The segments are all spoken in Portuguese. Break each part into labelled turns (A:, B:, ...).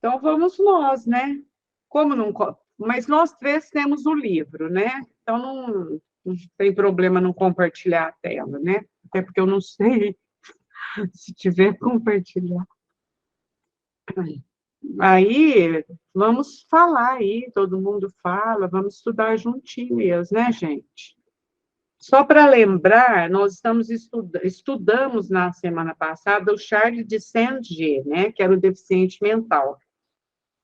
A: Então, vamos nós, né? Como não... Mas nós três temos o livro, né? Então, não tem problema não compartilhar a tela, né? Até porque eu não sei se tiver compartilhar. Aí, vamos falar aí, todo mundo fala, vamos estudar juntinhos, né, gente? Só para lembrar, nós estudamos na semana passada o Charles de Saint-G, né, que era o deficiente mental.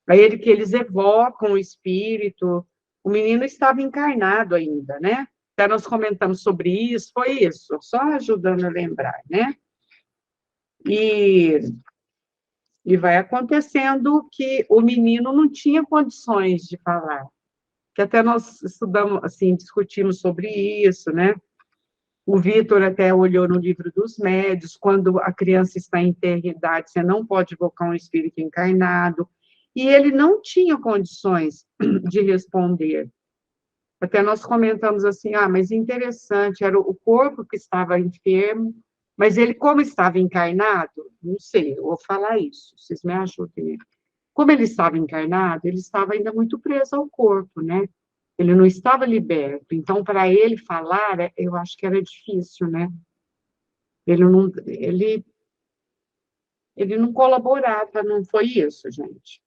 A: Aí que eles evocam o espírito, o menino estava encarnado ainda, né? Até nós comentamos sobre isso, foi isso, só ajudando a lembrar, né? E vai acontecendo que o menino não tinha condições de falar, que até nós estudamos, assim, discutimos sobre isso, né? O Vitor até olhou no livro dos médios, quando a criança está em idade, você não pode invocar um espírito encarnado, e ele não tinha condições de responder. Até nós comentamos assim, mas interessante, era o corpo que estava enfermo, mas ele, como estava encarnado, não sei, eu vou falar isso, vocês me ajudem. Como ele estava encarnado, ele estava ainda muito preso ao corpo, né? Ele não estava liberto. Então, para ele falar, eu acho que era difícil, né? Ele não colaborava, não foi isso, gente?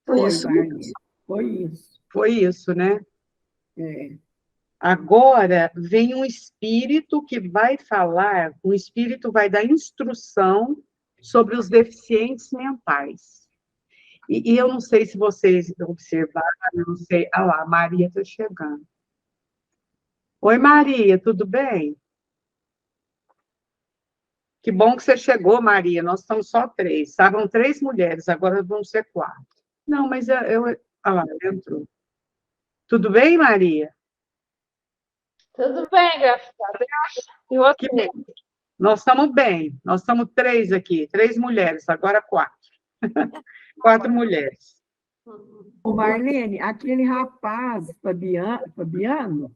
B: Foi isso, Marli. Foi isso.
A: Foi isso, né?
B: É.
A: Agora, vem um espírito que vai falar, o espírito vai dar instrução sobre os deficientes mentais. E eu não sei se vocês observaram, eu não sei. Ah lá, a Maria está chegando. Oi, Maria, tudo bem? Que bom que você chegou, Maria. Nós estamos só três. Estavam três mulheres, agora vão ser quatro. Não, mas ah lá, ela entrou. Tudo bem, Maria?
C: Tudo bem, graças a Deus. E você?
A: Nós estamos bem. Nós estamos três aqui, três mulheres, agora quatro. Quatro mulheres.
B: O Marlene, aquele rapaz, Fabiano,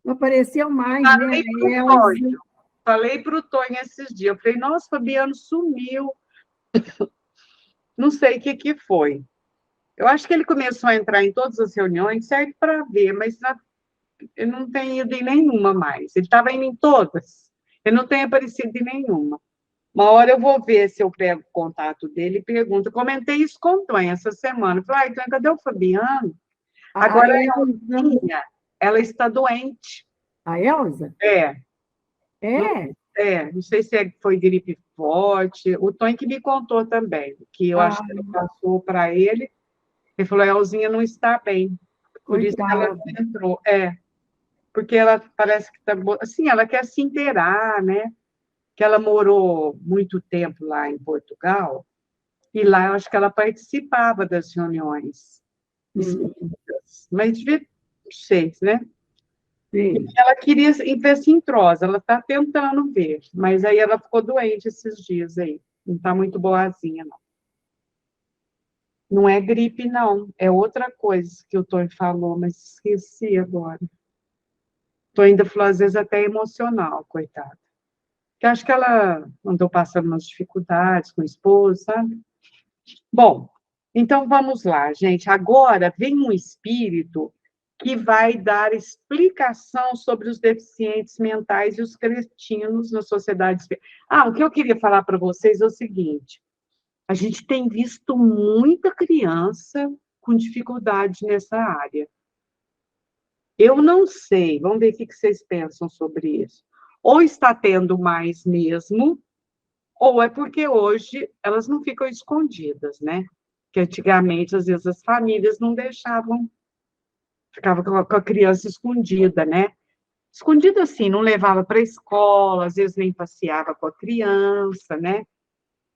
B: não apareceu mais, né?
A: Falei para o Tonho esses dias. Eu falei, nossa, Fabiano sumiu. Não sei o que foi. Eu acho que ele começou a entrar em todas as reuniões, serve para ver, mas ele não tem ido em nenhuma mais. Ele estava indo em todas. Ele não tem aparecido em nenhuma. Uma hora eu vou ver se eu pego o contato dele e pergunto. Eu comentei isso com o Tonho essa semana. Falei, Tonho, cadê o Fabiano? Agora, a Elzinha, ela está doente.
B: A Elza?
A: É.
B: É?
A: Não sei se foi gripe forte. O Tonho que me contou também, que eu acho que ela passou para ele. Ele falou, a Elzinha não está bem. Por isso que ela entrou. Porque ela parece que está... Assim, ela quer se inteirar, né? Que ela morou muito tempo lá em Portugal, e lá eu acho que ela participava das reuniões espíritas, mas devia, não sei, né?
B: Sim.
A: Ela queria ver se entrosa, ela está tentando ver, mas aí ela ficou doente esses dias aí, não está muito boazinha, não. Não é gripe, não, é outra coisa que o Tony falou, mas esqueci agora. Tô ainda falou, às vezes, até emocional, coitada. Que acho que ela andou passando umas dificuldades com o esposo, sabe? Bom, então vamos lá, gente. Agora vem um espírito que vai dar explicação sobre os deficientes mentais e os cretinos na sociedade espírita. O que eu queria falar para vocês é o seguinte: a gente tem visto muita criança com dificuldade nessa área. Eu não sei, vamos ver o que vocês pensam sobre isso. Ou está tendo mais mesmo, ou é porque hoje elas não ficam escondidas, né? Que antigamente, às vezes, as famílias não deixavam, ficava com a criança escondida, né? Escondida assim, não levava para a escola, às vezes nem passeava com a criança, né?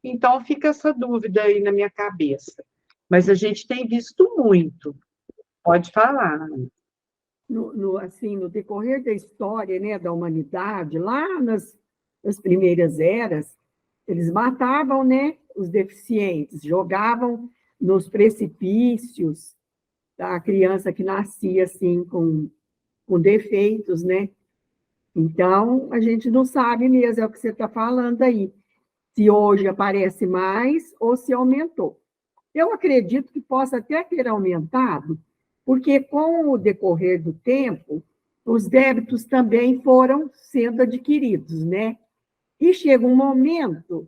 A: Então, fica essa dúvida aí na minha cabeça. Mas a gente tem visto muito. Pode falar, Ana.
B: Assim, no decorrer da história, né, da humanidade, lá nas primeiras eras, eles matavam, né, os deficientes, jogavam nos precipícios a criança que nascia assim com defeitos, né? Então, a gente não sabe mesmo, é o que você está falando aí. se hoje aparece mais ou se aumentou. Eu acredito que possa até ter aumentado, porque com o decorrer do tempo, os débitos também foram sendo adquiridos, né? E chega um momento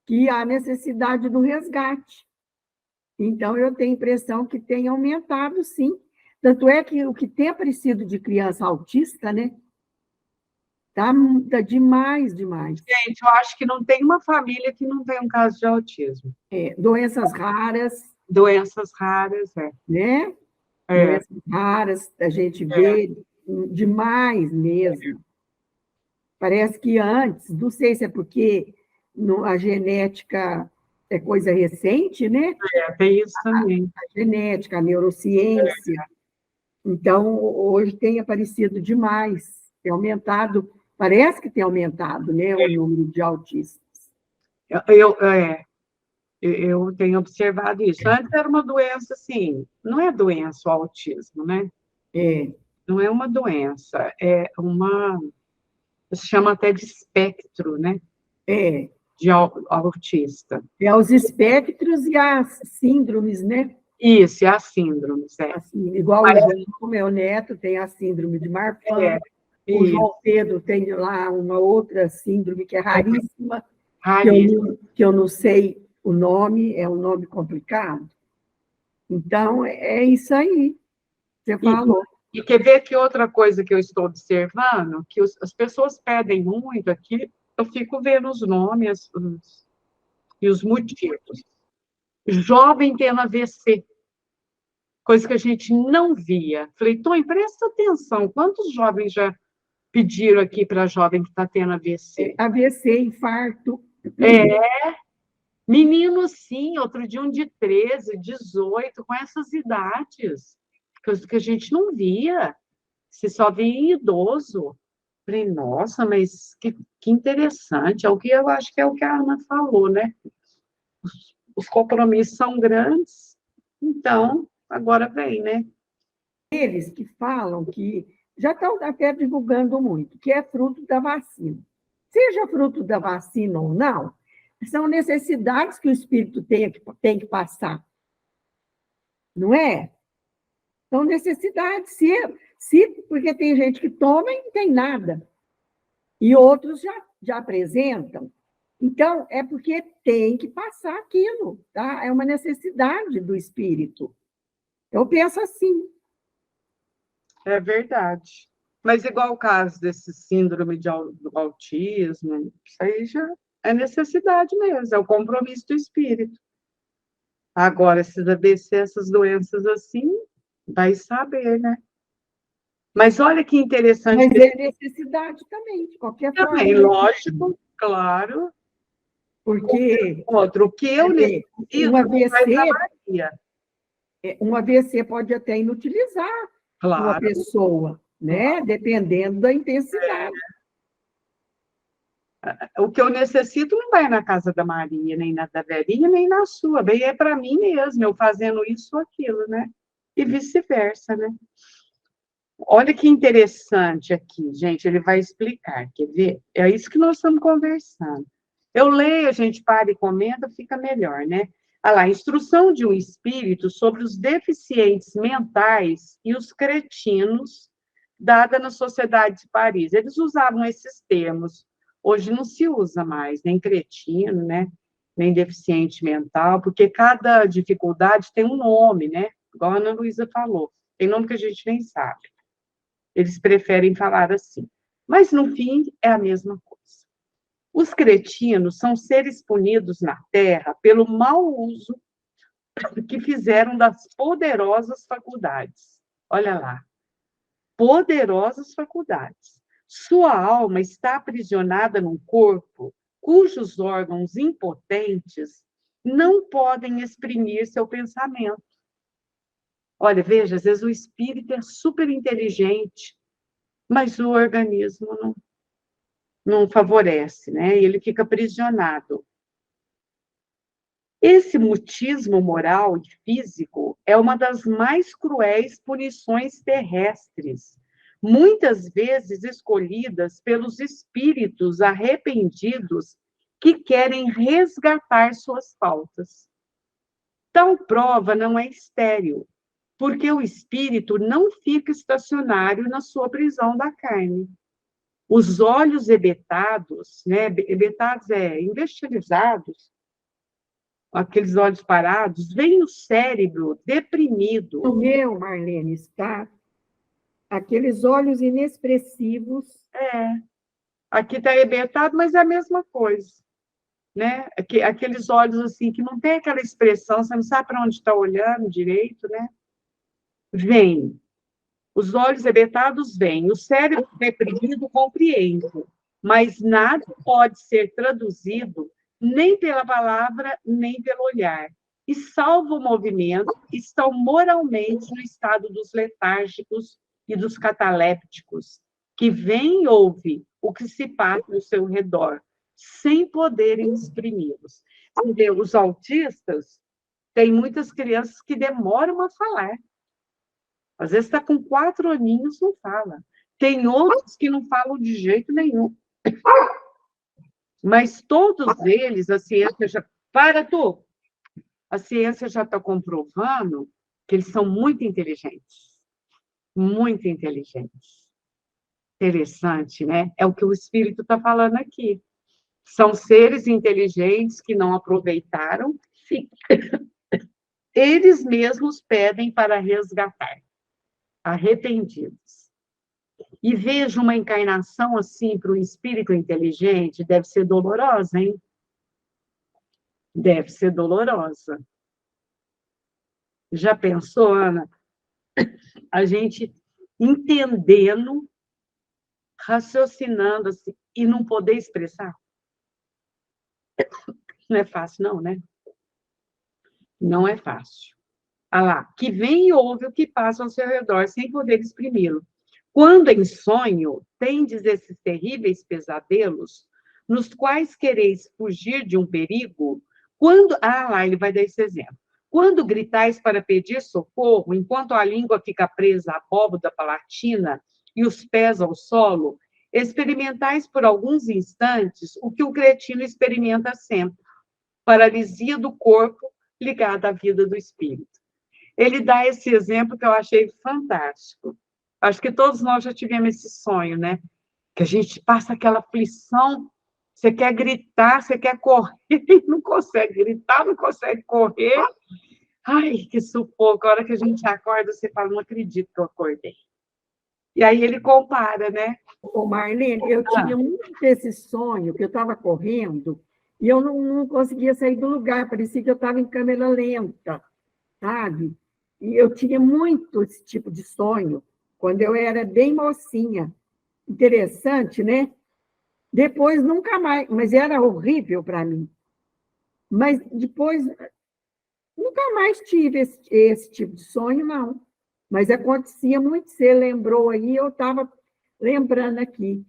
B: que há necessidade do resgate. Então, eu tenho a impressão que tem aumentado, sim. Tanto é que o que tem aparecido de criança autista, né? Tá demais, demais.
A: Gente, eu acho que não tem uma família que não tenha um caso de autismo.
B: Doenças raras,
A: Doenças raras,
B: né?
A: É.
B: Doenças raras, a gente vê demais mesmo. Parece que antes, não sei se é porque a genética é coisa recente, né?
A: Tem isso também.
B: A genética, a neurociência. Então, hoje tem aparecido demais, tem aumentado, parece que tem aumentado, né, o número de autistas.
A: Eu tenho observado isso. Antes era uma doença, assim, não é doença o autismo, né? Não é uma doença, se chama até de espectro, né? De autista.
B: É os espectros e as síndromes, né?
A: Isso, e as síndromes,
B: Assim, igual o meu neto tem a síndrome de Marfan, o João Pedro tem lá uma outra síndrome que é raríssima, que eu não sei o nome, é um nome complicado. Então, é isso aí, você falou.
A: E quer ver que outra coisa que eu estou observando, que as pessoas pedem muito aqui, eu fico vendo os nomes e os motivos. Jovem tendo AVC, coisa que a gente não via. Falei, Tony, presta atenção, quantos jovens já pediram aqui para jovem que está tendo AVC?
B: AVC, infarto.
A: Menino, sim, outro dia um de 13, 18, com essas idades, coisa que a gente não via. Se só via em idoso. Falei, nossa, mas que interessante. É o que eu acho que é o que a Ana falou, né? Os compromissos são grandes, então, agora vem, né?
B: Eles que falam que já estão até divulgando muito, que é fruto da vacina. Seja fruto da vacina ou não, são necessidades que o espírito tem que passar. Não é? São necessidades, porque tem gente que toma e não tem nada. E outros já apresentam. Então, é porque tem que passar aquilo, tá? É uma necessidade do espírito. Eu penso assim.
A: É verdade. Mas igual o caso desse síndrome de autismo, isso aí já é necessidade mesmo, é o compromisso do espírito. Agora, esses AVC, essas doenças assim, vai saber, né? Mas olha que interessante.
B: Mas é necessidade também, de qualquer forma.
A: Também, lógico, claro.
B: Porque
A: o que eu necessito
B: um AVC pode até inutilizar uma pessoa, né? Dependendo da intensidade.
A: O que eu necessito não vai na casa da Maria, nem na da Verinha, nem na sua. Bem, é para mim mesmo, eu fazendo isso ou aquilo, né? E vice-versa, né? Olha que interessante aqui, gente, ele vai explicar, quer ver? É isso que nós estamos conversando. Eu leio, a gente para e comenta, fica melhor, né? Olha lá, instrução de um espírito sobre os deficientes mentais e os cretinos, dada na Sociedade de Paris. Eles usavam esses termos. Hoje não se usa mais, nem cretino, né? Nem deficiente mental, porque cada dificuldade tem um nome, né? Igual a Ana Luísa falou. Tem nome que a gente nem sabe. Eles preferem falar assim. Mas, no fim, é a mesma coisa. Os cretinos são seres punidos na Terra pelo mau uso que fizeram das poderosas faculdades. Olha lá. Poderosas faculdades. Sua alma está aprisionada num corpo cujos órgãos impotentes não podem exprimir seu pensamento. Olha, veja, às vezes o espírito é super inteligente, mas o organismo não favorece, né? E ele fica aprisionado. Esse mutismo moral e físico é uma das mais cruéis punições terrestres, muitas vezes escolhidas pelos espíritos arrependidos que querem resgatar suas faltas. Tal prova não é estéril, porque o espírito não fica estacionário na sua prisão da carne. Os olhos ebetados, né? Ebetados investibilizados, aqueles olhos parados, vem o cérebro deprimido.
B: O meu, Marlene, está aqueles olhos inexpressivos.
A: Aqui está ebetado, mas é a mesma coisa, né? Aqueles olhos assim que não tem aquela expressão, você não sabe para onde está olhando direito, né? Vem. Os olhos ebetados vêm, o cérebro deprimido compreende, mas nada pode ser traduzido nem pela palavra, nem pelo olhar. E, salvo o movimento, estão moralmente no estado dos letárgicos e dos catalépticos, que veem e ouvem o que se passa ao seu redor, sem poderem exprimi-los. Os autistas, tem muitas crianças que demoram a falar. Às vezes está com 4 aninhos, não fala. Tem outros que não falam de jeito nenhum. Mas todos eles, a ciência já... Para, tu! A ciência já está comprovando que eles são muito inteligentes. Muito inteligentes. Interessante, né? É o que o Espírito está falando aqui. São seres inteligentes que não aproveitaram. Eles mesmos pedem para resgatar. Arrependidos. E vejo uma encarnação assim para um espírito inteligente, deve ser dolorosa, hein? Deve ser dolorosa. Já pensou, Ana? A gente entendendo, raciocinando assim, e não poder expressar? Não é fácil, não, né? Não é fácil. Ah lá, que vem e ouve o que passa ao seu redor, sem poder exprimi-lo. Quando em sonho tendes esses terríveis pesadelos, nos quais quereis fugir de um perigo, quando... Ah, lá, ele vai dar esse exemplo. Quando gritais para pedir socorro, enquanto a língua fica presa à abóboda palatina e os pés ao solo, experimentais por alguns instantes o que o cretino experimenta sempre, paralisia do corpo ligada à vida do espírito. Ele dá esse exemplo que eu achei fantástico. Acho que todos nós já tivemos esse sonho, né? Que a gente passa aquela aflição, você quer gritar, você quer correr, não consegue gritar, não consegue correr. Ai, que sufoco! A hora que a gente acorda, você fala, não acredito que eu acordei. E aí ele compara, né?
B: Ô, Marlene, eu tinha muito esse sonho, que eu estava correndo, e eu não conseguia sair do lugar, parecia que eu estava em câmera lenta, sabe? E eu tinha muito esse tipo de sonho, quando eu era bem mocinha. Interessante, né? Depois, nunca mais, mas era horrível para mim. Mas depois, nunca mais tive esse tipo de sonho, não. Mas acontecia muito, você lembrou aí, eu estava lembrando aqui.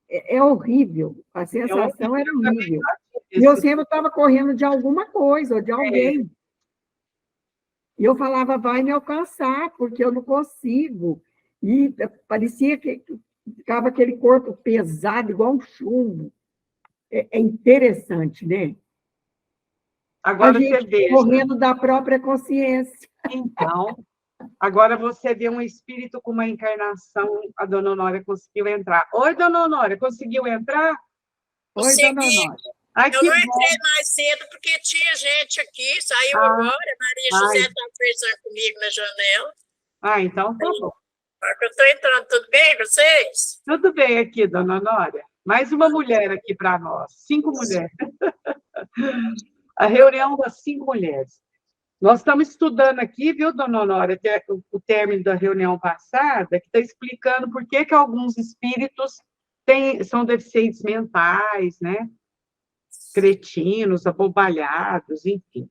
B: É horrível, a sensação era horrível. E eu sempre estava correndo de alguma coisa, ou de alguém. E eu falava, vai me alcançar, porque eu não consigo. E parecia que ficava aquele corpo pesado, igual um chumbo. É interessante, né?
A: Agora
B: a gente
A: você veja.
B: Correndo da própria consciência.
A: Então, agora você vê um espírito com uma encarnação, a dona Honória conseguiu entrar. Oi, dona Honória, conseguiu entrar?
B: Oi, dona Honória.
C: Ai, eu não entrei mais cedo porque tinha gente aqui, saiu agora, Maria José está conversando comigo na janela.
A: Então tá bom.
C: Eu estou entrando, tudo bem, vocês?
A: Tudo bem aqui, dona Honória. Mais uma mulher aqui para nós, 5 mulheres. A reunião das 5 mulheres. Nós estamos estudando aqui, viu, dona Honória, o término da reunião passada, que está explicando por que alguns espíritos são deficientes mentais, né? Cretinos, abobalhados, enfim.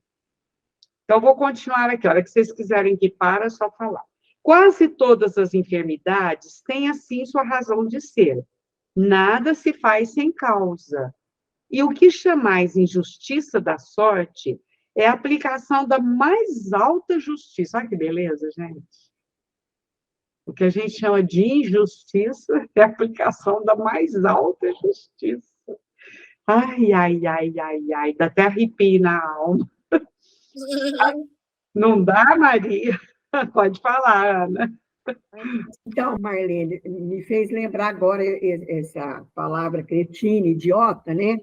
A: Então, vou continuar aqui. A hora que vocês quiserem que para, é só falar. Quase todas as enfermidades têm, assim, sua razão de ser. Nada se faz sem causa. E o que chamais injustiça da sorte é a aplicação da mais alta justiça. Olha que beleza, gente. O que a gente chama de injustiça é a aplicação da mais alta justiça. Ai, ai, ai, ai, ai, dá até arrepio na alma. Não dá, Maria? Pode falar, Ana.
B: Então, Marlene, me fez lembrar agora essa palavra cretina, idiota, né?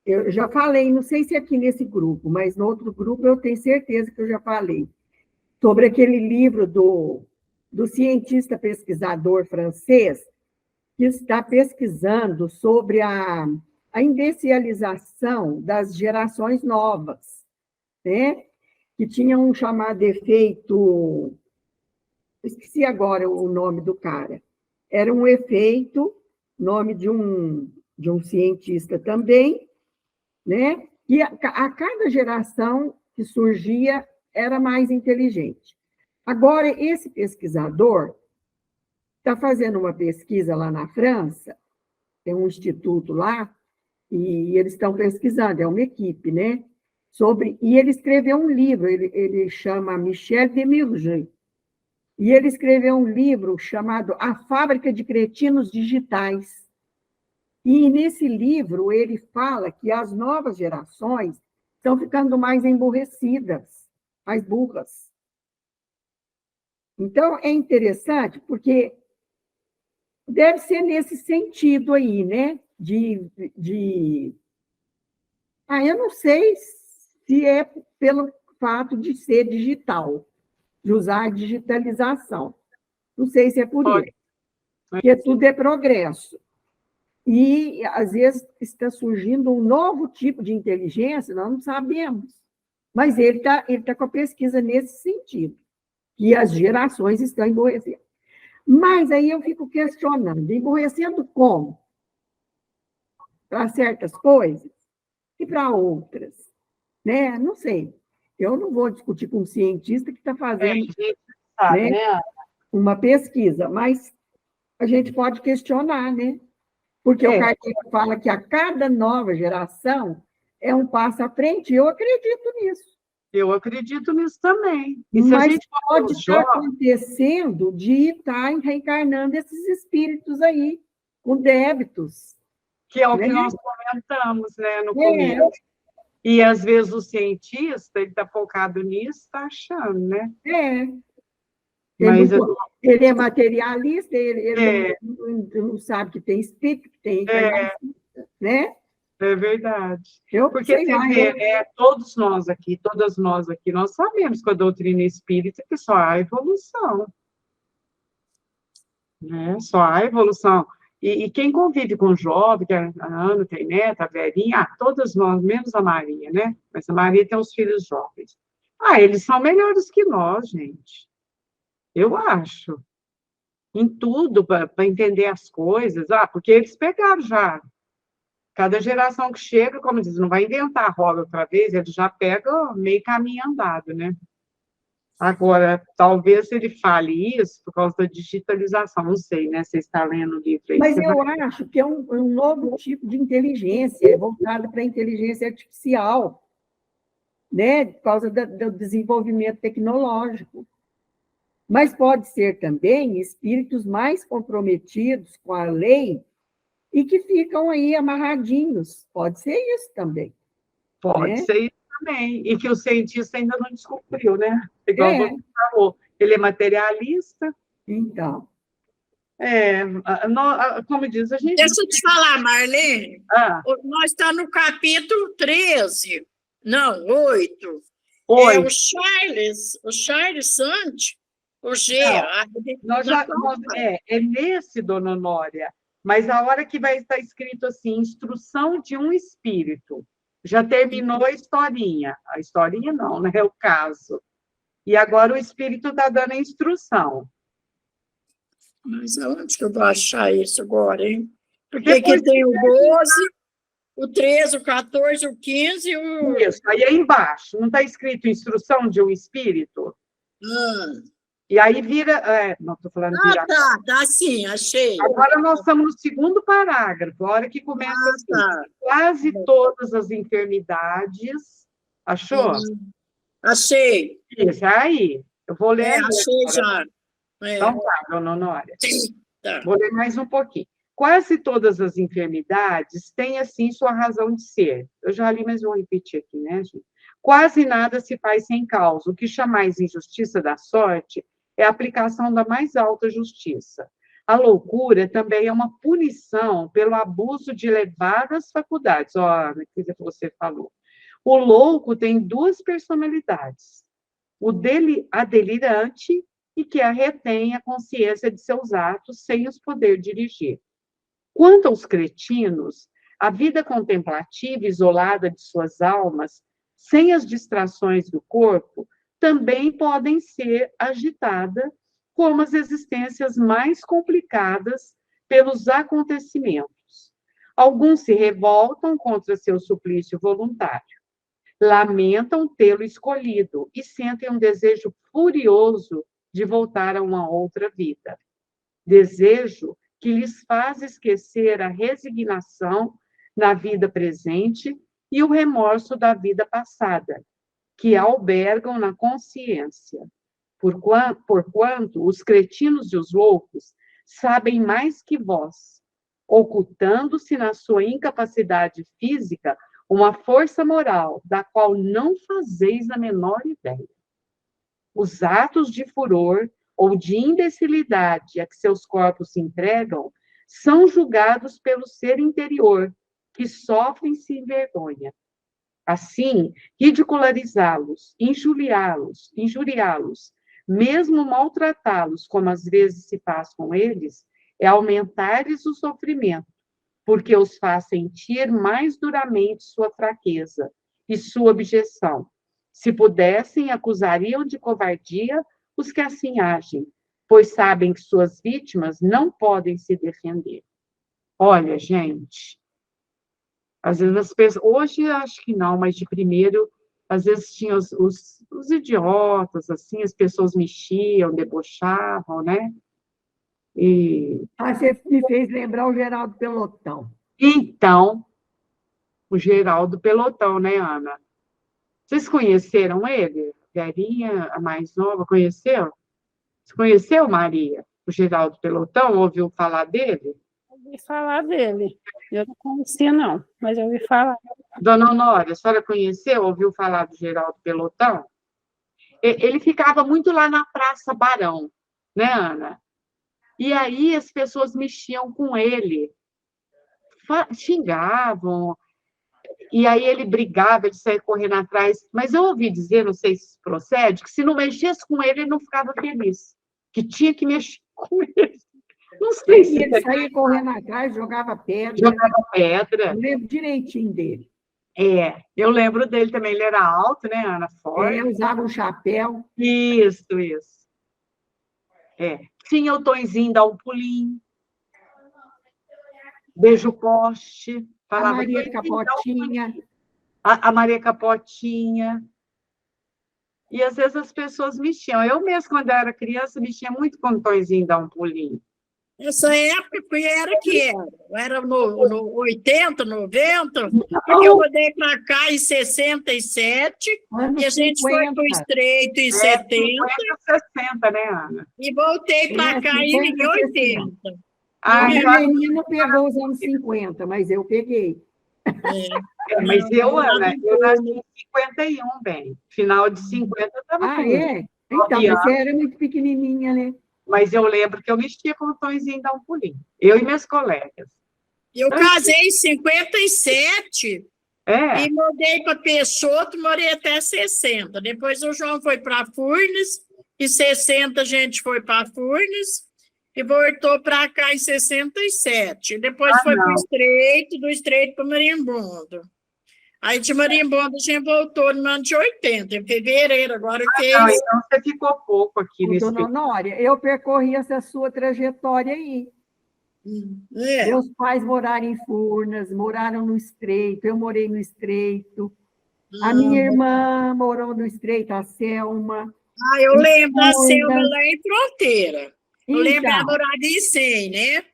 B: Eu já falei, não sei se aqui nesse grupo, mas no outro grupo eu tenho certeza que eu já falei, sobre aquele livro do cientista pesquisador francês que está pesquisando sobre a imbecilização das gerações novas, né? Que tinha um chamado efeito, esqueci agora o nome do cara, era um efeito, nome de um cientista também, né? E a cada geração que surgia era mais inteligente. Agora, esse pesquisador está fazendo uma pesquisa lá na França, tem um instituto lá, e eles estão pesquisando, é uma equipe, né? E ele escreveu um livro, ele chama Michel Demirjian, e ele escreveu um livro chamado A Fábrica de Cretinos Digitais. E nesse livro ele fala que as novas gerações estão ficando mais emburrecidas, mais burras. Então, é interessante, porque deve ser nesse sentido aí, né? Eu não sei se é pelo fato de ser digital, de usar a digitalização. Não sei se é por isso, porque tudo é progresso. E, às vezes, está surgindo um novo tipo de inteligência, nós não sabemos. Mas ele tá com a pesquisa nesse sentido, que as gerações estão emburrecendo. Mas aí eu fico questionando, emburrecendo como? Para certas coisas e para outras, né? Não sei. Eu não vou discutir com um cientista que está fazendo né, uma pesquisa, mas a gente pode questionar, né? Porque o Kardec fala que a cada nova geração é um passo à frente, e eu acredito nisso.
A: Eu acredito nisso também. E
B: mas a gente pode estar acontecendo de estar reencarnando esses espíritos aí, com débitos.
A: Que é o que nós comentamos, né, no começo. E, às vezes, o cientista, ele está focado nisso, está achando, né?
B: Ele é materialista, ele não sabe que tem espírito, que tem reencarnação, né?
A: É verdade. Porque você vê, todas nós aqui, nós sabemos que a doutrina espírita é que só há evolução. Né? Só há evolução. E quem convive com jovem, que a Ana tem neta, a Verinha, todas nós, menos a Maria, né? Mas a Maria tem os filhos jovens. Eles são melhores que nós, gente. Eu acho. Em tudo, para entender as coisas. Porque eles pegaram já. Cada geração que chega, como diz, não vai inventar a roda outra vez, ele já pega meio caminho andado, né? Agora, talvez ele fale isso por causa da digitalização, não sei, né? Você está lendo o livro aí.
B: Mas eu acho que é um novo tipo de inteligência, voltado para a inteligência artificial, né? Por causa do desenvolvimento tecnológico. Mas pode ser também espíritos mais comprometidos com a lei e que ficam aí amarradinhos. Pode ser isso também.
A: Pode ser isso também. E que o cientista ainda não descobriu, né? Igual você falou. Ele é materialista.
B: Então.
A: Como diz, a gente...
C: Deixa eu te falar, Marlene. Nós estamos no capítulo 13. Não, 8. É o Charles Sante, o G.
A: É nesse, dona Honória. Mas a hora que vai estar escrito assim, instrução de um espírito, já terminou a historinha. A historinha não, né? É o caso. E agora o espírito está dando a instrução.
C: Mas aonde que eu vou achar isso agora, hein? Porque aqui tem o 12, o 13, o 14, o 15 e o...
A: Isso, aí é embaixo. Não está escrito instrução de um espírito? E aí vira... não, estou falando virar.
C: Tá sim, achei.
A: Agora nós estamos no segundo parágrafo, a hora que começa assim, quase todas as enfermidades. Achou?
C: Achei.
A: Isso, aí. Eu vou ler.
C: Achei já.
A: Então tá, dona Honória. Vou ler mais um pouquinho. Quase todas as enfermidades têm, assim, sua razão de ser. Eu já li, mas vou repetir aqui, né, gente? Quase nada se faz sem causa. O que chamais injustiça da sorte é a aplicação da mais alta justiça. A loucura também é uma punição pelo abuso de elevadas faculdades. Ó, que você falou. O louco tem duas personalidades. A delirante e que retém a consciência de seus atos sem os poder dirigir. Quanto aos cretinos, a vida contemplativa isolada de suas almas, sem as distrações do corpo, também podem ser agitada como as existências mais complicadas pelos acontecimentos. Alguns se revoltam contra seu suplício voluntário, lamentam tê-lo escolhido e sentem um desejo furioso de voltar a uma outra vida. Desejo que lhes faz esquecer a resignação na vida presente e o remorso da vida passada, que albergam na consciência. Porquanto os cretinos e os loucos sabem mais que vós, ocultando-se na sua incapacidade física uma força moral da qual não fazeis a menor ideia. Os atos de furor ou de imbecilidade a que seus corpos se entregam são julgados pelo ser interior, que sofre e se envergonha. Assim, ridicularizá-los, injuriá-los, mesmo maltratá-los, como às vezes se faz com eles, é aumentar-lhes o sofrimento, porque os faz sentir mais duramente sua fraqueza e sua objeção. Se pudessem, acusariam de covardia os que assim agem, pois sabem que suas vítimas não podem se defender. Olha, gente, às vezes as pessoas, hoje acho que não, mas de primeiro, às vezes tinha os idiotas, assim, as pessoas mexiam, debochavam, né?
B: Você me fez lembrar o Geraldo Pelotão.
A: Então, o Geraldo Pelotão, né, Ana? Vocês conheceram ele? Verinha, a mais nova, conheceu? Você conheceu, Maria? O Geraldo Pelotão? Ouviu falar dele?
D: Ouvi falar dele. Eu não conhecia, não, mas eu ouvi falar.
A: Dona Honória, a senhora conheceu, ouviu falar do Geraldo Pelotão? Ele ficava muito lá na Praça Barão, né, Ana? E aí as pessoas mexiam com ele, xingavam, e aí ele brigava, ele saía correndo atrás. Mas eu ouvi dizer, não sei se procede, que se não mexesse com ele, ele não ficava feliz, que tinha que mexer com ele. Não sei se
B: ele saía correndo atrás, jogava pedra.
A: Jogava pedra.
B: Eu lembro direitinho dele.
A: Eu lembro dele também, ele era alto, né, Ana? Forte.
B: Usava um chapéu.
A: Isso. Tinha o Tonzinho da um pulinho. Beijo poste.
B: Falava a Maria Capotinha.
A: A Maria Capotinha. E às vezes as pessoas mexiam. Eu mesmo, quando eu era criança, mexia muito com o Tonzinho da um pulinho.
C: Essa época era que era? Era no 80, 90, porque eu mudei para cá em 67, e a gente 50. Foi para o Estreito em 70.
A: 60, né, Ana?
C: E voltei para cá em 80.
B: A menina pegou os anos 50, mas eu peguei.
A: Mas eu, Ana, eu nasci em 51, bem. Final de 50 eu estava
B: com Então, você era muito pequenininha, né?
A: Mas eu lembro que eu mexia com o Tonzinho da um pulinho. Eu e minhas colegas.
C: Eu casei em 57 e mudei para Peixoto, morei até 60. Depois o João foi para Furnas, em 60 a gente foi para Furnas e voltou para cá em 67. Depois foi para o Estreito, do Estreito para Marimbondo. Aí de Marimbondo a gente voltou no ano de 80, em fevereiro, agora fez...
A: então você ficou pouco aqui nesse...
B: Dona Honória, eu percorri essa sua trajetória aí. Meus pais moraram em Furnas, moraram no Estreito, eu morei no Estreito. A minha irmã morou no Estreito, a Selma.
C: Eu lembro da Selma lá em Fronteira. Eu lembro dela morada em 100, né?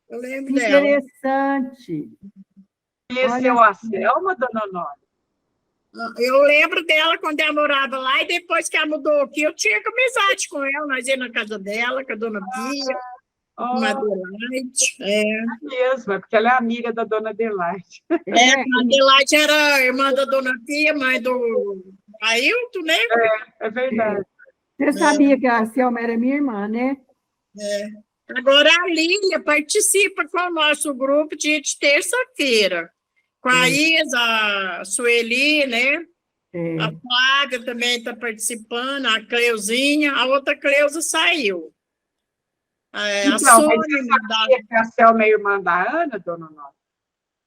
B: Eu
C: lembro dela.
B: Interessante.
A: Conheceu a Selma, Dona Honória?
C: Eu lembro dela quando ela morava lá, e depois que ela mudou aqui, eu tinha amizade com ela, nós íamos na casa dela, com a Dona Bia. Uma Adelaide,
A: mesmo, é porque ela é amiga da dona Adelaide.
C: A Adelaide era irmã da dona Tia, mãe do Ailton, né?
A: É verdade.
B: Você sabia que a Selma era minha irmã, né?
C: Agora a Lília participa com o nosso grupo dia de terça-feira. Com a Isa, a Sueli, né? A Flávia também está participando, a Cleuzinha, a outra Cleusa saiu.
A: Então,
C: a Sônia,
A: mas você sabia que a Selma é irmã da Ana, dona Nova?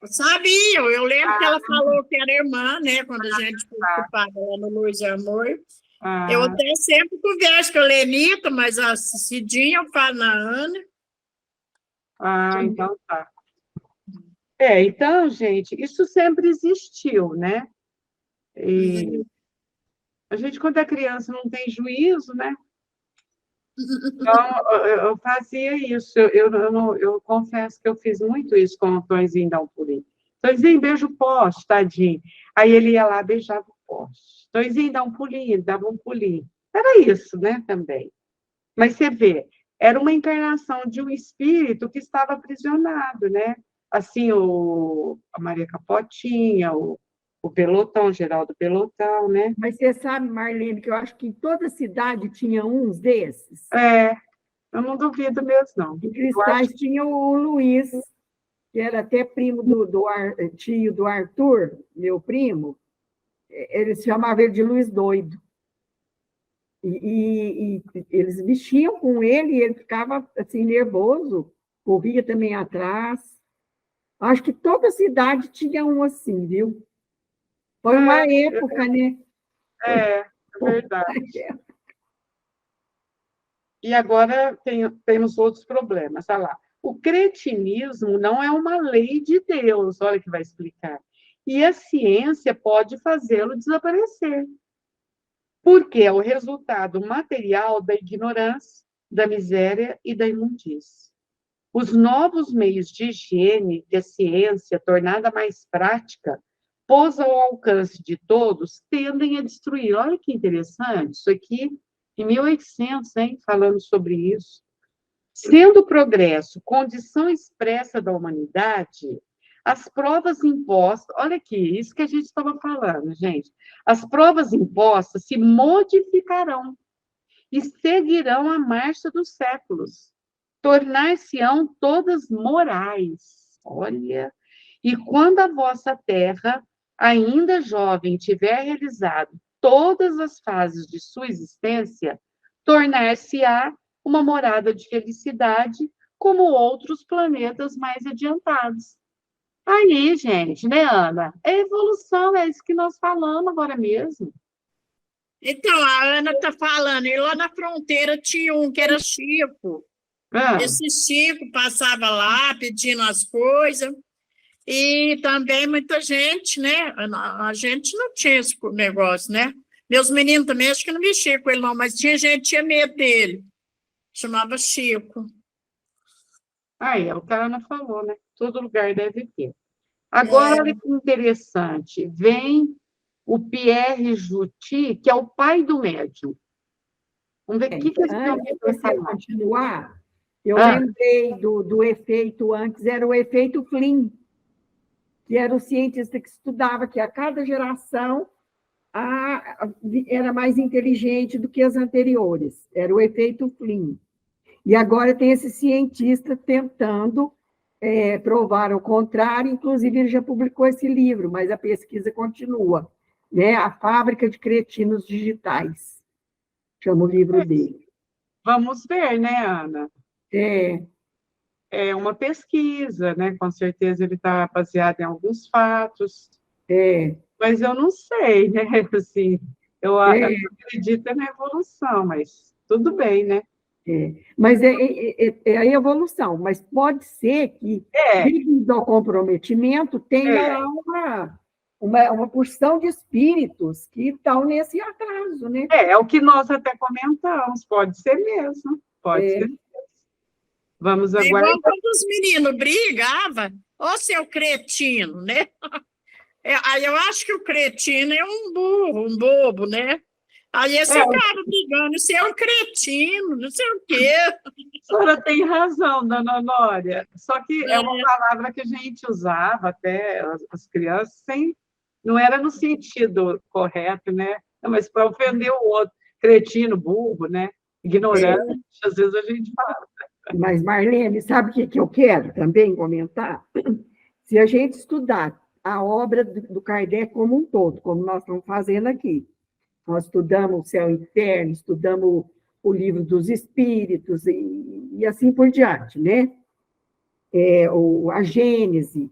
C: sabia, eu lembro que ela falou que era irmã, né? Quando a gente participava lá no Luz e Amor. Eu até sempre converso com a Lenita, mas a Cidinha eu falo na Ana.
A: Então tá. Então, gente, isso sempre existiu, né? E a gente, quando é criança, não tem juízo, né? Então, eu fazia isso. Eu confesso que eu fiz muito isso com o Tonzinho da Umpulim. Tonzinho, beija o poste, tadinho. Aí ele ia lá, beijava o poste. Tonzinho, dá um pulinho, ele dava um pulinho. Era isso, né, também. Mas você vê, era uma encarnação de um espírito que estava aprisionado, né? Assim, a Maria Capotinha, o Pelotão, Geraldo Pelotão, né?
B: Mas você sabe, Marlene, que eu acho que em toda cidade tinha uns desses.
A: Eu não duvido mesmo, não.
B: Em Cristais tinha o Luiz, que era até primo tio do Arthur, meu primo. Eles chamavam ele de Luiz Doido. E eles mexiam com ele e ele ficava assim, nervoso, corria também atrás. Acho que toda cidade tinha um assim, viu? Foi uma época, né?
A: É verdade. E agora temos outros problemas. Olha lá. O cretinismo não é uma lei de Deus, olha que vai explicar. E a ciência pode fazê-lo desaparecer. Porque é o resultado material da ignorância, da miséria e da imundície. Os novos meios de higiene que a ciência, tornada mais prática, pôs ao alcance de todos, tendem a destruir. Olha que interessante, isso aqui em 1800, hein, falando sobre isso. Sendo o progresso condição expressa da humanidade, as provas impostas, olha aqui, isso que a gente estava falando, gente, as provas impostas se modificarão e seguirão a marcha dos séculos, tornar-se-ão todas morais. Olha, e quando a vossa terra, ainda jovem, tiver realizado todas as fases de sua existência, tornar-se-á uma morada de felicidade, como outros planetas mais adiantados. Aí, gente, né, Ana? É evolução, é isso que nós falamos agora mesmo.
C: Então, a Ana está falando, e lá na fronteira tinha um que era Chico. Esse Chico passava lá pedindo as coisas, e também muita gente, né? A gente não tinha esse negócio, né? Meus meninos também, acho que não mexiam com ele, não, mas tinha gente que tinha medo dele. Chamava Chico.
A: É o que a Ana falou, né? Todo lugar deve ter. Agora, olha que interessante. Vem o Pierre Juti, que é o pai do médium. Vamos ver o que esse
B: antes de você continuar, eu lembrei do efeito antes, era o efeito Flynn, que era o cientista que estudava que a cada geração era mais inteligente do que as anteriores. Era o efeito Flynn. E agora tem esse cientista tentando provar o contrário, inclusive ele já publicou esse livro, mas a pesquisa continua, né? A Fábrica de Cretinos Digitais, chama o livro dele.
A: Vamos ver, né, Ana? É uma pesquisa, né? Com certeza ele está baseado em alguns fatos. Mas eu não sei, né? Assim, eu acredito na evolução, mas tudo bem, né?
B: Mas é a evolução, mas pode ser que, devido ao comprometimento, tenha lá uma porção de espíritos que estão nesse atraso, né?
A: É o que nós até comentamos, pode ser mesmo, pode ser mesmo. Vamos aguardar.
C: Igual quando os meninos brigavam, ô seu cretino, né? Aí eu acho que o cretino é um burro, um bobo, né? Aí esse cara ligando, você é um cretino, não sei o quê.
A: A senhora tem razão, dona Honória. Só que é uma palavra que a gente usava até as crianças, não era no sentido correto, né? Mas para ofender o outro. Cretino, burro, né? Ignorante, às vezes a gente fala.
B: Mas, Marlene, sabe o que eu quero também comentar? Se a gente estudar a obra do Kardec como um todo, como nós estamos fazendo aqui, nós estudamos o Céu e Inferno, estudamos o Livro dos Espíritos e assim por diante, né? A Gênese,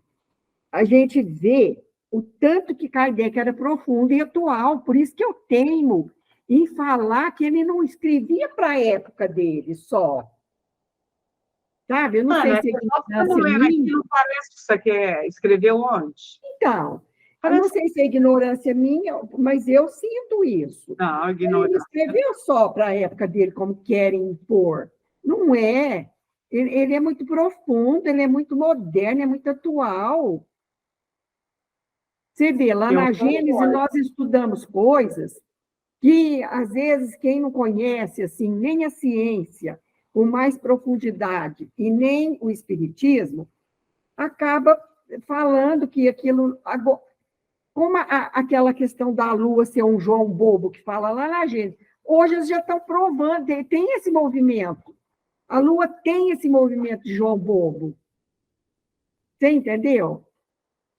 B: a gente vê o tanto que Kardec era profundo e atual, por isso que eu teimo em falar que ele não escrevia para a época dele só. Sabe? Eu não sei se é ignorância minha.
A: Não parece que você quer escrever onde?
B: Então, eu não sei se é ignorância minha, mas eu sinto isso.
A: Não, ignorância.
B: Ele não escreveu só para a época dele, como querem impor. Não é. Ele é muito profundo, ele é muito moderno, é muito atual. Você vê, lá na Gênese nós estudamos coisas que, às vezes, quem não conhece assim, nem a ciência com mais profundidade e nem o espiritismo, acaba falando que aquilo... Como aquela questão da Lua ser um João bobo que fala lá na Gênese, hoje eles já estão provando, tem esse movimento. A Lua tem esse movimento de João bobo. Você entendeu?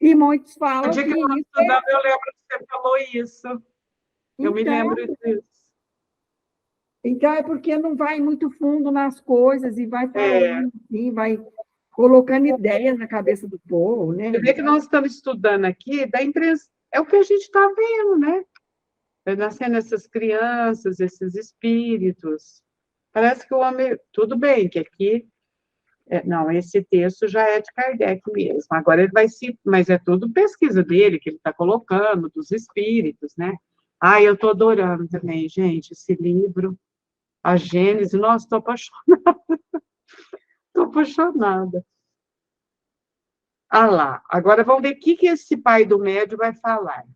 B: E muitos falam que...
A: Eu lembro que você falou isso. Eu me lembro disso.
B: Então, é porque não vai muito fundo nas coisas e vai falando, assim, vai colocando ideias na cabeça do povo, né?
A: Você vê que nós estamos estudando aqui, dá impressão, é o que a gente está vendo, né? Vai nascendo essas crianças, esses espíritos. Parece que o homem... Tudo bem, que aqui... não, esse texto já é de Kardec mesmo. Agora ele vai se... Mas é tudo pesquisa dele, que ele está colocando, dos espíritos, né? Eu estou adorando também, gente, esse livro, a Gênese. Nossa, estou apaixonada. Estou apaixonada. Lá. Agora vamos ver o que esse pai do médio vai falar.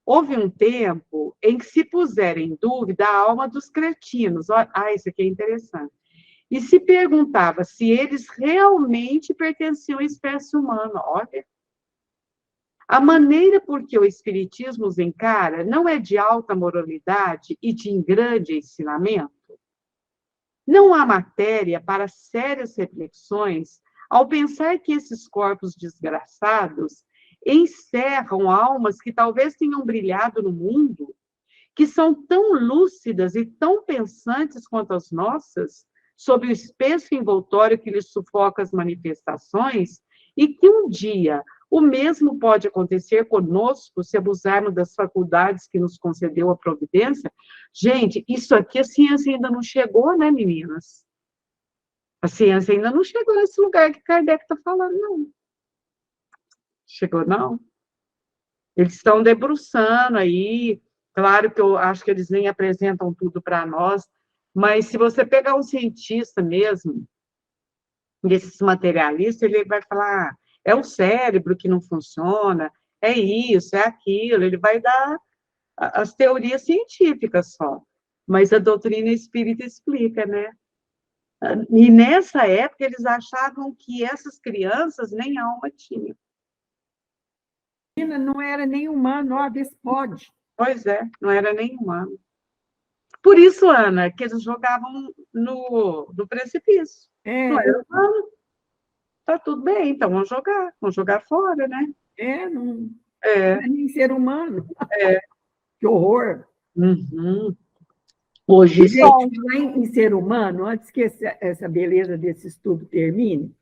A: Houve um tempo em que se puseram em dúvida a alma dos cretinos. Isso aqui é interessante. E se perguntava se eles realmente pertenciam à espécie humana. Olha. A maneira por que o Espiritismo os encara não é de alta moralidade e de grande ensinamento? Não há matéria para sérias reflexões ao pensar que esses corpos desgraçados encerram almas que talvez tenham brilhado no mundo, que são tão lúcidas e tão pensantes quanto as nossas, sob o espesso envoltório que lhes sufoca as manifestações, e que um dia o mesmo pode acontecer conosco se abusarmos das faculdades que nos concedeu a providência. Gente, isso aqui a ciência ainda não chegou, né, meninas? A ciência ainda não chegou nesse lugar que Kardec está falando, não. Chegou, não? Eles estão debruçando aí. Claro que eu acho que eles nem apresentam tudo para nós, mas se você pegar um cientista mesmo, desses materialistas, ele vai falar, é o cérebro que não funciona, é isso, é aquilo, ele vai dar as teorias científicas só, mas a doutrina espírita explica, né? E nessa época eles achavam que essas crianças nem alma tinham.
B: Não era nem humano, ó, despode.
A: Pois é, não era nem humano. Por isso, Ana, que eles jogavam no precipício. Não era humano. Tá tudo bem, então vamos jogar fora, né?
B: Não é nem ser humano. Que horror.
A: Uhum. Hoje,
B: gente, lá em ser humano, antes que essa beleza desse estudo termine,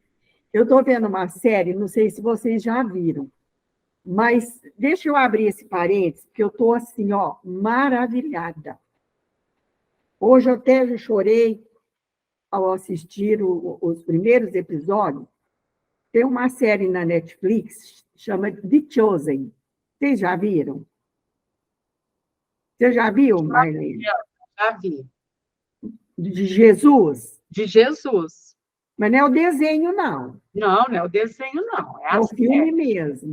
B: eu estou vendo uma série, não sei se vocês já viram, mas deixa eu abrir esse parênteses, porque eu estou assim, ó, maravilhada. Hoje eu até chorei ao assistir os primeiros episódios. Tem uma série na Netflix, chama The Chosen. Vocês já viram? Você já viu, Marlene?
A: Já vi.
B: De Jesus?
A: De Jesus.
B: Mas não é o desenho, não.
A: Não é o desenho, não.
B: É o filme mesmo.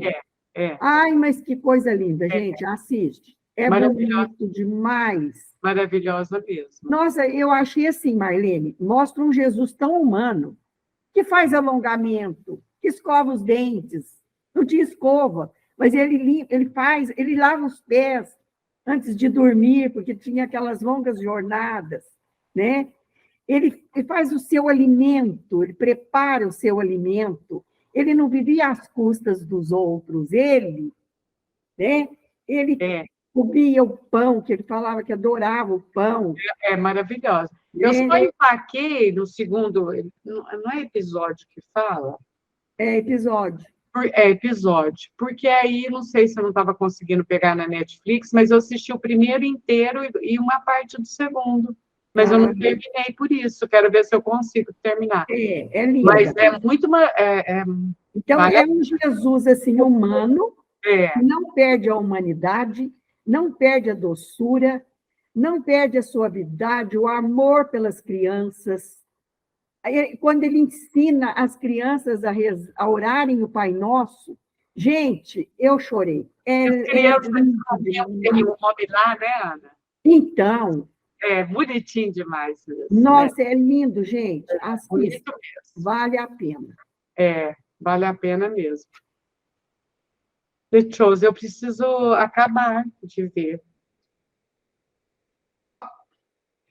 A: É.
B: Ai, mas que coisa linda, gente. Assiste. É bonito demais.
A: Maravilhosa mesmo.
B: Nossa, eu achei assim, Marlene, mostra um Jesus tão humano, que faz alongamento, que escova os dentes, não tinha escova, mas ele lava os pés antes de dormir, porque tinha aquelas longas jornadas, né? Ele faz o seu alimento, ele prepara o seu alimento, ele não vivia às custas dos outros, né? Ele comia o pão, que ele falava que adorava o pão.
A: É maravilhosa. Eu só empaquei no segundo, não é episódio que fala?
B: É episódio.
A: É episódio, porque aí, não sei se eu não estava conseguindo pegar na Netflix, mas eu assisti o primeiro inteiro e uma parte do segundo. Mas eu não terminei por isso, quero ver se eu consigo terminar.
B: É lindo.
A: Mas é muito...
B: Então, é um Jesus, assim, humano, que não perde a humanidade, não perde a doçura, não perde a suavidade, o amor pelas crianças. Quando ele ensina as crianças a orarem o Pai Nosso, gente, eu chorei.
A: Crianças tem um nome lá, né, Ana?
B: Então...
A: É bonitinho demais mesmo.
B: Nossa, é lindo, gente.
A: Assista.
B: Vale a pena.
A: Vale a pena mesmo. The Chosen, eu preciso acabar de ver.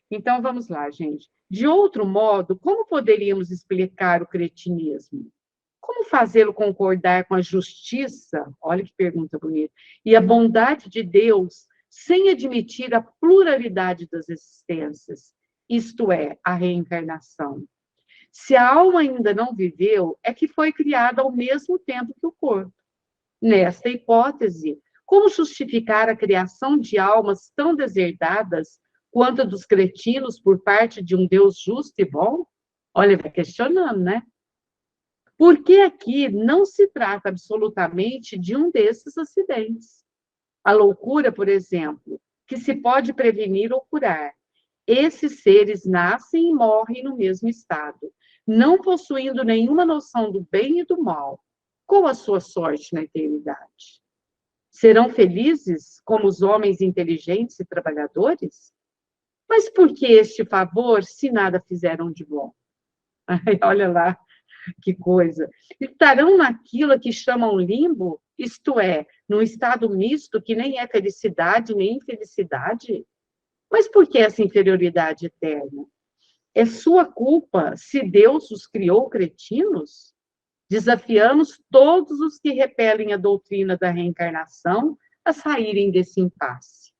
A: Então, vamos lá, gente. De outro modo, como poderíamos explicar o cretinismo? Como fazê-lo concordar com a justiça, olha que pergunta bonita, e a bondade de Deus, sem admitir a pluralidade das existências, isto é, a reencarnação? Se a alma ainda não viveu, é que foi criada ao mesmo tempo que o corpo. Nesta hipótese, como justificar a criação de almas tão deserdadas quanto a dos cretinos por parte de um Deus justo e bom? Olha, vai questionando, né? Porque aqui não se trata absolutamente de um desses acidentes. A loucura, por exemplo, que se pode prevenir ou curar. Esses seres nascem e morrem no mesmo estado, não possuindo nenhuma noção do bem e do mal. Qual a sua sorte na eternidade? Serão felizes como os homens inteligentes e trabalhadores? Mas por que este favor, se nada fizeram de bom? Ai, olha lá, que coisa. Estarão naquilo que chamam limbo, isto é, num estado misto que nem é felicidade nem infelicidade? Mas por que essa inferioridade eterna? É sua culpa se Deus os criou cretinos? Desafiamos todos os que repelem a doutrina da reencarnação a saírem desse impasse.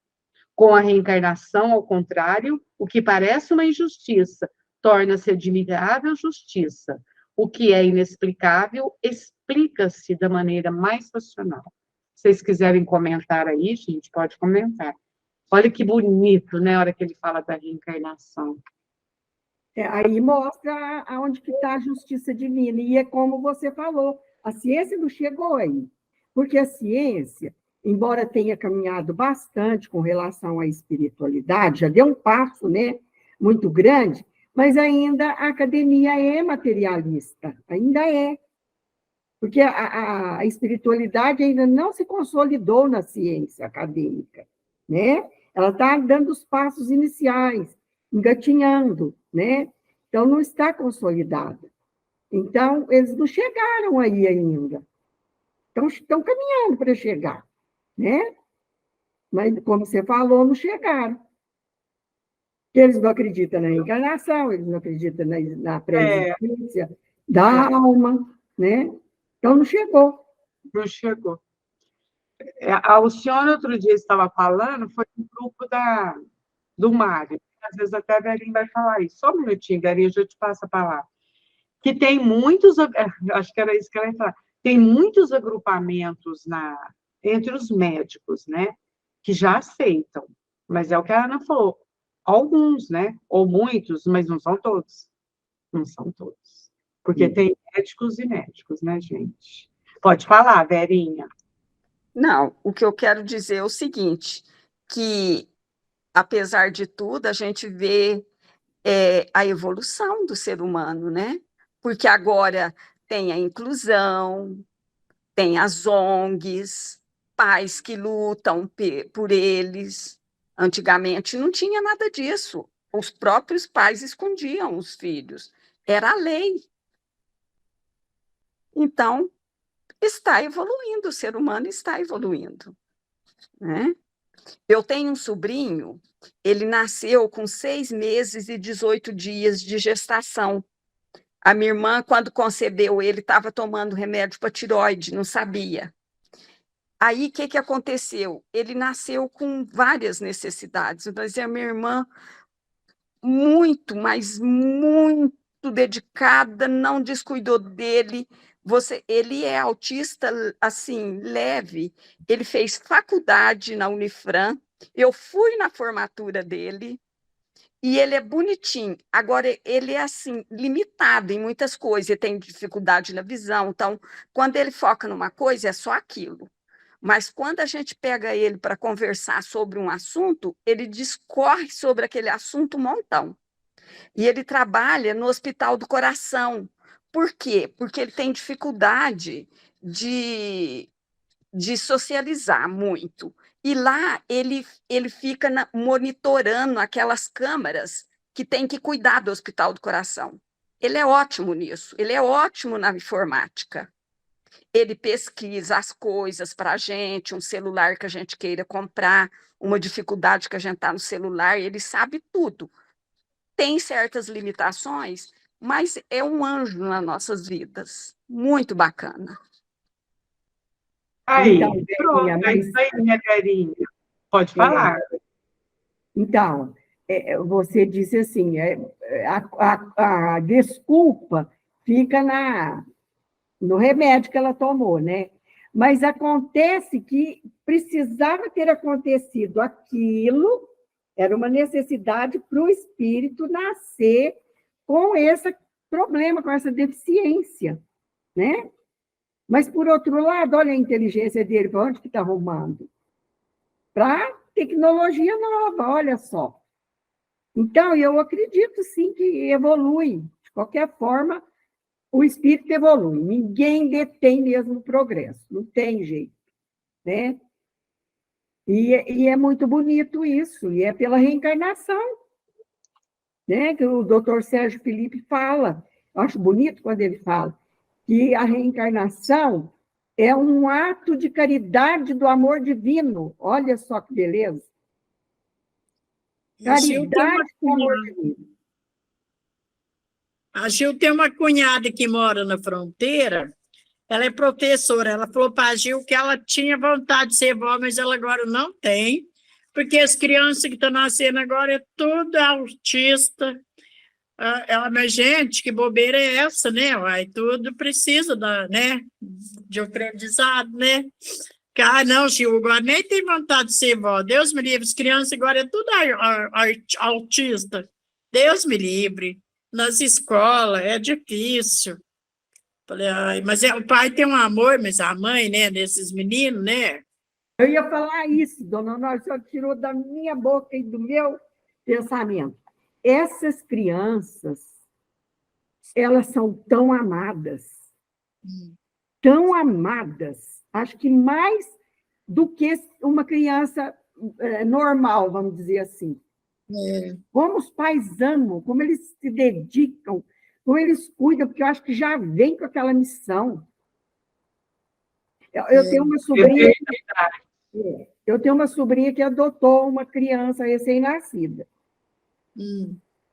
A: Com a reencarnação, ao contrário, o que parece uma injustiça torna-se admirável justiça. O que é inexplicável explica-se da maneira mais racional. Se vocês quiserem comentar aí, gente, pode comentar. Olha que bonito, né, a hora que ele fala da reencarnação.
B: Aí mostra aonde que está a justiça divina. E é como você falou, a ciência não chegou aí. Porque a ciência, embora tenha caminhado bastante com relação à espiritualidade, já deu um passo, né, muito grande, mas ainda a academia é materialista, ainda é. Porque a espiritualidade ainda não se consolidou na ciência acadêmica, né? Ela está dando os passos iniciais, engatinhando, né? Então, não está consolidada. Então, eles não chegaram aí ainda. Estão caminhando para chegar, né? Mas, como você falou, não chegaram. Eles não acreditam na reencarnação, eles não acreditam na pré-existência da alma, né? Então, não chegou.
A: Não chegou. A Alcione, outro dia, estava falando, foi no grupo do Mário. Às vezes até a Verinha vai falar isso. Só um minutinho, Verinha, eu te passo a palavra. Que tem muitos, acho que era isso que ela ia falar, tem muitos agrupamentos entre os médicos, né? Que já aceitam. Mas é o que a Ana falou. Alguns, né? Ou muitos, mas não são todos. Não são todos. Porque tem médicos e médicos, né, gente? Pode falar, Verinha.
E: Não, o que eu quero dizer é o seguinte, que, apesar de tudo, a gente vê a evolução do ser humano, né? Porque agora tem a inclusão, tem as ONGs, pais que lutam por eles. Antigamente não tinha nada disso. Os próprios pais escondiam os filhos. Era a lei. Então, está evoluindo, o ser humano está evoluindo, né? Eu tenho um sobrinho, ele nasceu com 6 meses e 18 dias de gestação. A minha irmã, quando concebeu ele, estava tomando remédio para tireoide, não sabia. Aí, o que aconteceu? Ele nasceu com várias necessidades, mas a minha irmã, muito, mas muito dedicada, não descuidou dele. Ele é autista, assim, leve. Ele fez faculdade na Unifran. Eu fui na formatura dele e ele é bonitinho. Agora, ele é, assim, limitado em muitas coisas. Ele tem dificuldade na visão. Então, quando ele foca numa coisa, é só aquilo. Mas quando a gente pega ele para conversar sobre um assunto, ele discorre sobre aquele assunto um montão. E ele trabalha no Hospital do Coração. Por quê? Porque ele tem dificuldade de socializar muito. E lá ele fica monitorando aquelas câmaras que tem que cuidar do Hospital do Coração. Ele é ótimo nisso, ele é ótimo na informática. Ele pesquisa as coisas para a gente, um celular que a gente queira comprar, uma dificuldade que a gente está no celular, ele sabe tudo. Tem certas limitações, mas é um anjo nas nossas vidas. Muito bacana.
A: Aí,
B: Então,
A: pronto,
B: Verinha,
A: é isso aí, minha Verinha. Pode falar.
B: Então, você disse assim, a desculpa fica no remédio que ela tomou, né? Mas acontece que precisava ter acontecido aquilo, era uma necessidade para o espírito nascer com esse problema, com essa deficiência, né? Mas, por outro lado, olha a inteligência dele, para onde que está arrumando? Para tecnologia nova, olha só. Então, eu acredito, sim, que evolui. De qualquer forma, o espírito evolui. Ninguém detém mesmo o progresso, não tem jeito, né? E é muito bonito isso, e é pela reencarnação, né? Que o doutor Sérgio Felipe fala. Eu acho bonito quando ele fala que a reencarnação é um ato de caridade do amor divino. Olha só que beleza. Caridade do amor divino.
C: A Gil tem uma cunhada que mora na fronteira, ela é professora, ela falou para a Gil que ela tinha vontade de ser vó, mas ela agora não tem, porque as crianças que estão nascendo agora é tudo autista. Mas, gente, que bobeira é essa, né? Uai, tudo precisa né, de aprendizado, né? Não, Gil, agora nem tem vontade de ser vó. Deus me livre, as crianças agora é tudo autista. Deus me livre. Nas escolas é difícil. Falei, mas o pai tem um amor, mas a mãe, né, desses meninos, né?
B: Eu ia falar isso, dona Honório, a senhora tirou da minha boca e do meu pensamento. Essas crianças, elas são tão amadas, acho que mais do que uma criança normal, vamos dizer assim. Como os pais amam, como eles se dedicam, como eles cuidam, porque eu acho que já vem com aquela missão. Eu tenho uma sobrinha. Eu tenho uma sobrinha que adotou uma criança recém-nascida.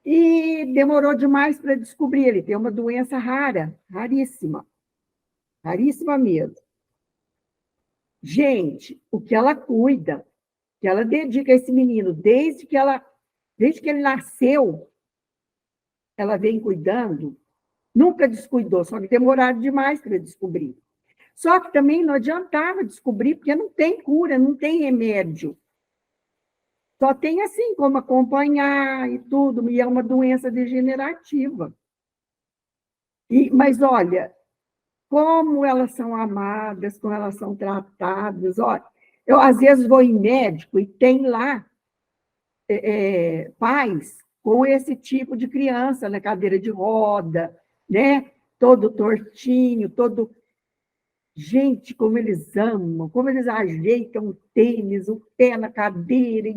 B: E demorou demais para descobrir. Ele tem uma doença rara, raríssima. Raríssima mesmo. Gente, o que ela cuida, que ela dedica a esse menino, desde que ele nasceu, ela vem cuidando, nunca descuidou, só que demoraram demais para descobrir. Só que também não adiantava descobrir, porque não tem cura, não tem remédio. Só tem assim como acompanhar e tudo, e é uma doença degenerativa. Mas, olha, como elas são amadas, como elas são tratadas. Olha, eu, às vezes, vou em médico e tem lá pais com esse tipo de criança na cadeira de roda, né? Todo tortinho, todo... Gente, como eles amam, como eles ajeitam o tênis, o pé na cadeira.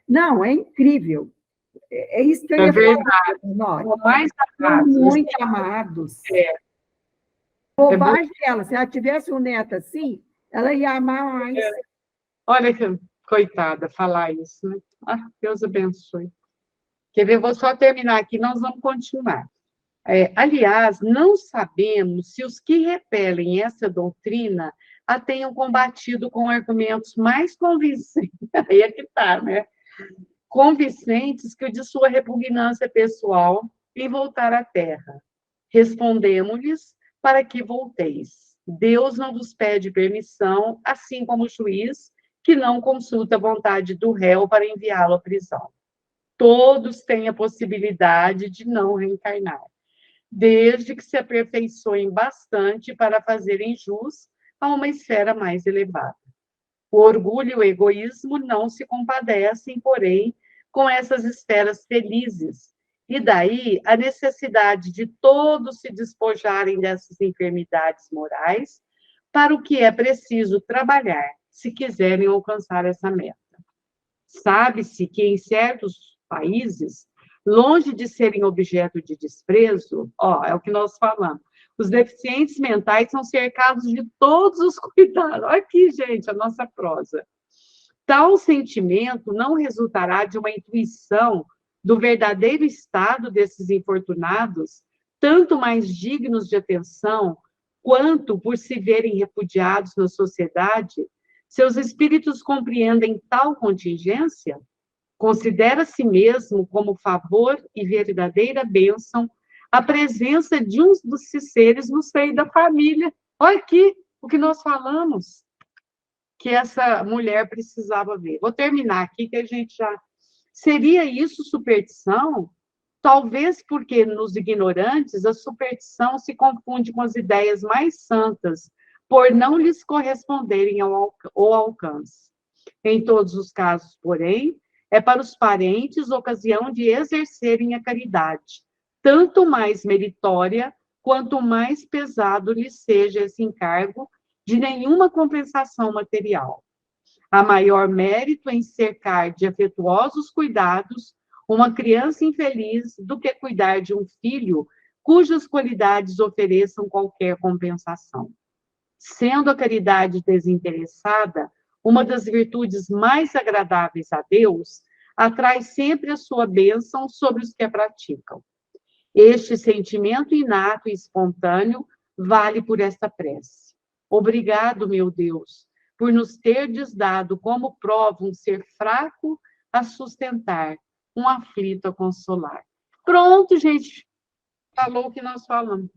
B: Não, é incrível. É isso que eu ia
A: verdade.
B: falar.
A: São mais
B: São
A: amados.
B: muito amados.
A: É.
B: Bobagem dela. Se ela tivesse um neto assim, ela ia amar mais.
A: Olha que coitada falar isso, né? Ah, Deus abençoe. Quer ver? Vou só terminar aqui, nós vamos continuar. Aliás, não sabemos se os que repelem essa doutrina a tenham combatido com argumentos mais convincentes, aí é que está, né? Convincentes que o de sua repugnância pessoal em voltar à terra. Respondemos-lhes para que volteis. Deus não vos pede permissão, assim como o juiz, que não consulta a vontade do réu para enviá-lo à prisão. Todos têm a possibilidade de não reencarnar, desde que se aperfeiçoem bastante para fazerem jus a uma esfera mais elevada. O orgulho e o egoísmo não se compadecem, porém, com essas esferas felizes, e daí a necessidade de todos se despojarem dessas enfermidades morais, para o que é preciso trabalhar, se quiserem alcançar essa meta. Sabe-se que em certos países, longe de serem objeto de desprezo, é o que nós falamos, os deficientes mentais são cercados de todos os cuidados. Olha aqui, gente, a nossa prosa. Tal sentimento não resultará de uma intuição do verdadeiro estado desses infortunados, tanto mais dignos de atenção, quanto por se verem repudiados na sociedade, seus espíritos compreendem tal contingência? Considera-se mesmo como favor e verdadeira bênção a presença de um dos seres no seio da família. Olha aqui o que nós falamos, que essa mulher precisava ver. Vou terminar aqui, que a gente já... Seria isso superstição? Talvez porque nos ignorantes a superstição se confunde com as ideias mais santas, por não lhes corresponderem ao alcance. Em todos os casos, porém, é para os parentes ocasião de exercerem a caridade, tanto mais meritória, quanto mais pesado lhes seja esse encargo de nenhuma compensação material. Há maior mérito em cercar de afetuosos cuidados uma criança infeliz do que cuidar de um filho cujas qualidades ofereçam qualquer compensação. Sendo a caridade desinteressada uma das virtudes mais agradáveis a Deus, atrai sempre a sua bênção sobre os que a praticam. Este sentimento inato e espontâneo vale por esta prece. Obrigado, meu Deus, por nos terdes dado como prova um ser fraco a sustentar, um aflito a consolar. Pronto, gente. Falou o que nós falamos.